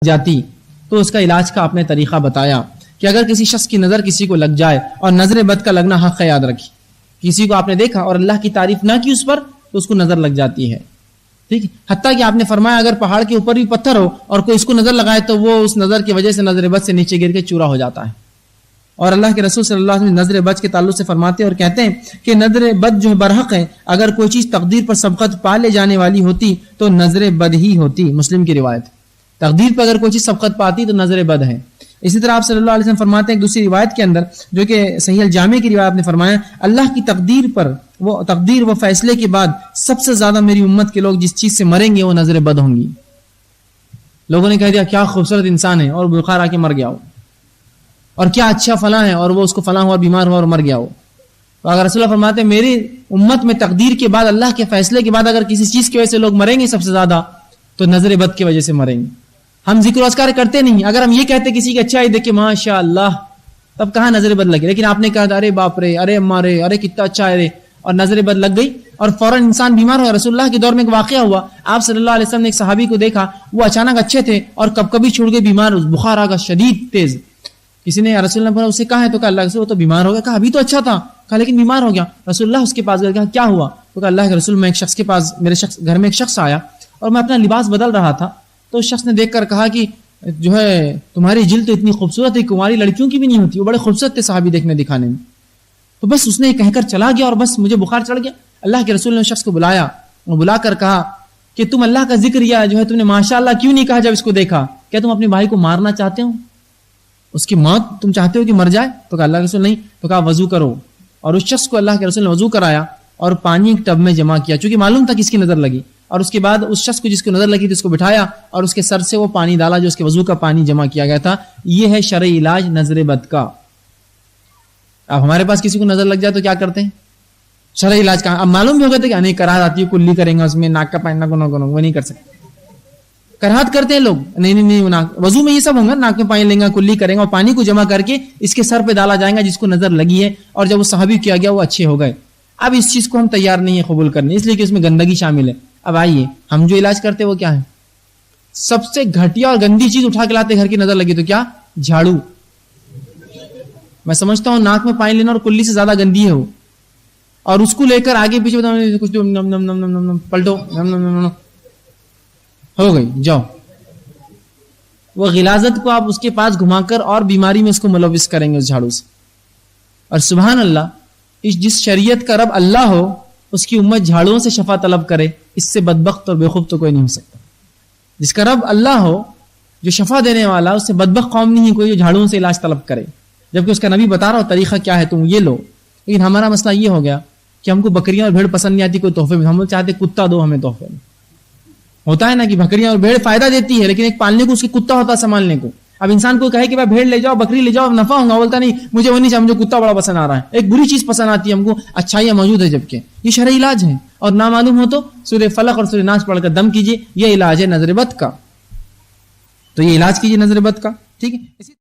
جاتی تو اس کا علاج کا آپ نے طریقہ بتایا کہ اگر کسی شخص کی نظر کسی کو لگ جائے اور نظر بد کا لگنا حق ہے، یاد رکھی، کسی کو آپ نے دیکھا اور اللہ کی تعریف نہ کی اس پر تو اس کو نظر لگ جاتی ہے، ٹھیک ہے؟ حتیٰ کہ آپ نے فرمایا اگر پہاڑ کے اوپر بھی پتھر ہو اور کوئی اس کو نظر لگائے تو وہ اس نظر کی وجہ سے نظر بد سے نیچے گر کے چورا ہو جاتا ہے۔ اور اللہ کے رسول صلی اللہ علیہ وسلم نظر بد کے تعلق سے فرماتے ہیں اور کہتے ہیں کہ نظر بد جو برحق ہے، اگر کوئی چیز تقدیر پر سبقت پا لے جانے والی ہوتی تو نظر بد ہی ہوتی، مسلم کی روایت۔ تقدیر پر اگر کوئی چیز سبقت پاتی تو نظر بد ہے۔ اسی طرح آپ صلی اللہ علیہ وسلم فرماتے ہیں ایک دوسری روایت کے اندر جو کہ صحیح الجامع کی روایت نے فرمایا، اللہ کی تقدیر و فیصلے کے بعد سب سے زیادہ میری امت کے لوگ جس چیز سے مریں گے وہ نظر بد ہوں گی۔ لوگوں نے کہہ دیا کیا خوبصورت انسان ہے اور بخار آ کے مر گیا ہو، اور کیا اچھا فلاں ہے اور وہ اس کو فلاں ہوا بیمار ہوا اور مر گیا ہو۔ تو اگر رسول اللہ فرماتے ہیں میری امت میں تقدیر کے بعد اللہ کے فیصلے کے بعد اگر کسی چیز کی وجہ سے لوگ مریں گے سب سے زیادہ تو نظر بد کی وجہ سے مریں گے۔ ہم ذکر و اذکار کرتے نہیں، اگر ہم یہ کہتے کسی کی اچھائی دیکھ کے ماشاء اللہ، تب کہاں نظر بد لگے، لیکن آپ نے کہا ارے باپ رے، ارے اماں رے، ارے کتنا اچھا ہے رے، اور نظر بد لگ گئی اور فوراً انسان بیمار ہوا۔ رسول اللہ کے دور میں ایک واقعہ ہوا، آپ صلی اللہ علیہ وسلم نے ایک صحابی کو دیکھا، وہ اچانک اچھے تھے اور کبھی چھوڑ گئے بیمار، بخار آ گیا شدید تیز۔ کسی نے رسول اللہ اسے کہا ہے تو کہا اللہ کے رسول وہ تو بیمار ہو گیا، کہا ابھی تو اچھا تھا، کہا لیکن بیمار ہو گیا۔ رسول اللہ اس کے پاس گئے، کہا کیا ہوا؟ تو کہا اللہ کے رسول میں ایک شخص کے پاس میرے گھر میں ایک شخص آیا اور میں اپنا لباس بدل رہا تھا تو اس شخص نے دیکھ کر کہا کہ جو ہے تمہاری جلد تو اتنی خوبصورت ہے، کماری لڑکیوں کی بھی نہیں ہوتی، وہ بڑے خوبصورت تھے صحابی دیکھنے دکھانے میں۔ تو بس اس نے یہ کہہ کر چلا گیا اور بس مجھے بخار چڑھ گیا۔ اللہ کے رسول نے اس شخص کو بلایا اور بلا کر کہا کہ تم اللہ کا ذکر یا جو ہے تم نے ماشاءاللہ کیوں نہیں کہا جب اس کو دیکھا؟ کیا تم اپنے بھائی کو مارنا چاہتے ہو؟ اس کی موت تم چاہتے ہو کہ مر جائے؟ تو کہا اللہ کے رسول نہیں، تو کہا وضو کرو، اور اس شخص کو اللہ کے رسول نے وضو کرایا اور پانی ایک ٹب میں جمع کیا، چونکہ معلوم تھا کس کی نظر لگی، اور اس کے بعد اس شخص کو جس کو نظر لگی تھی اس کو بٹھایا اور اس کے سر سے وہ پانی ڈالا جو اس کے وضو کا پانی جمع کیا گیا تھا۔ یہ ہے شرعی علاج نظر بد کا۔ اب ہمارے پاس کسی کو نظر لگ جائے تو کیا کرتے ہیں؟ شرعی علاج کا اب معلوم بھی ہو گیا تھا کہ نہیں کراہت آتی ہے، کلی کریں گے اس میں ناک کا پانی وہ نہیں کر سکتے، کراہت کرتے ہیں لوگ، نہیں وضو میں یہ سب ہوں گا، ناک میں پانی لیں گا، کلی کریں گا اور پانی کو جمع کر کے اس کے سر پہ ڈالا جائے گا جس کو نظر لگی ہے، اور جب وہ صحابی کیا گیا وہ اچھے ہو گئے۔ اب اس چیز کو ہم تیار نہیں ہے قبول کرنے، اس لیے کہ اس میں گندگی شامل ہے۔ اب آئیے ہم جو علاج کرتے وہ کیا ہے؟ سب سے گھٹیا اور گندی چیز اٹھا کے لاتے گھر کی نظر لگی تو کیا؟ جھاڑو۔ میں سمجھتا ہوں ناک میں پانی لینا اور کلی سے زیادہ گندی ہے وہ، اور اس کو لے کر آگے پیچھے کچھ پلٹو ہو گئی جاؤ، وہ غلاظت کو آپ اس کے پاس گھما کر اور بیماری میں اس کو ملوث کریں گے اس جھاڑو سے۔ اور سبحان اللہ، جس شریعت کا رب اللہ ہو اس کی امت جھاڑوؤں سے شفا طلب کرے، اس سے بدبخت اور بیوقوف تو کوئی نہیں ہو سکتا۔ جس کا رب اللہ ہو جو شفا دینے والا، اس سے بدبخت قوم نہیں ہے کوئی جو جھاڑوؤں سے علاج طلب کرے، جبکہ اس کا نبی بتا رہا ہو طریقہ کیا ہے تم یہ لو۔ لیکن ہمارا مسئلہ یہ ہو گیا کہ ہم کو بکریاں اور بھیڑ پسند نہیں آتی کوئی تحفے میں، ہم لوگ چاہتے کتا دو ہمیں تحفے میں۔ ہوتا ہے نا کہ بکریاں اور بھیڑ فائدہ دیتی ہے لیکن ایک پالنے کو اس کے کتا ہوتا ہے سنبھالنے کو۔ اب انسان کو کہے کہ بھائی بھیڑ لے جاؤ بکری لے جاؤ نفع ہوگا، بولتا نہیں مجھے وہ نہیں چاہیے، مجھے کتا بڑا پسند آ رہا ہے۔ ایک بری چیز پسند آتی ہے ہم کو، اچھائیاں موجود ہے جبکہ یہ شرعی علاج ہے، اور نہ معلوم ہو تو سورہ فلق اور سورہ ناس پڑھ کر دم کیجیے، یہ علاج ہے نظر بد کا۔ تو یہ علاج کیجیے نظر بد کا، ٹھیک ہے۔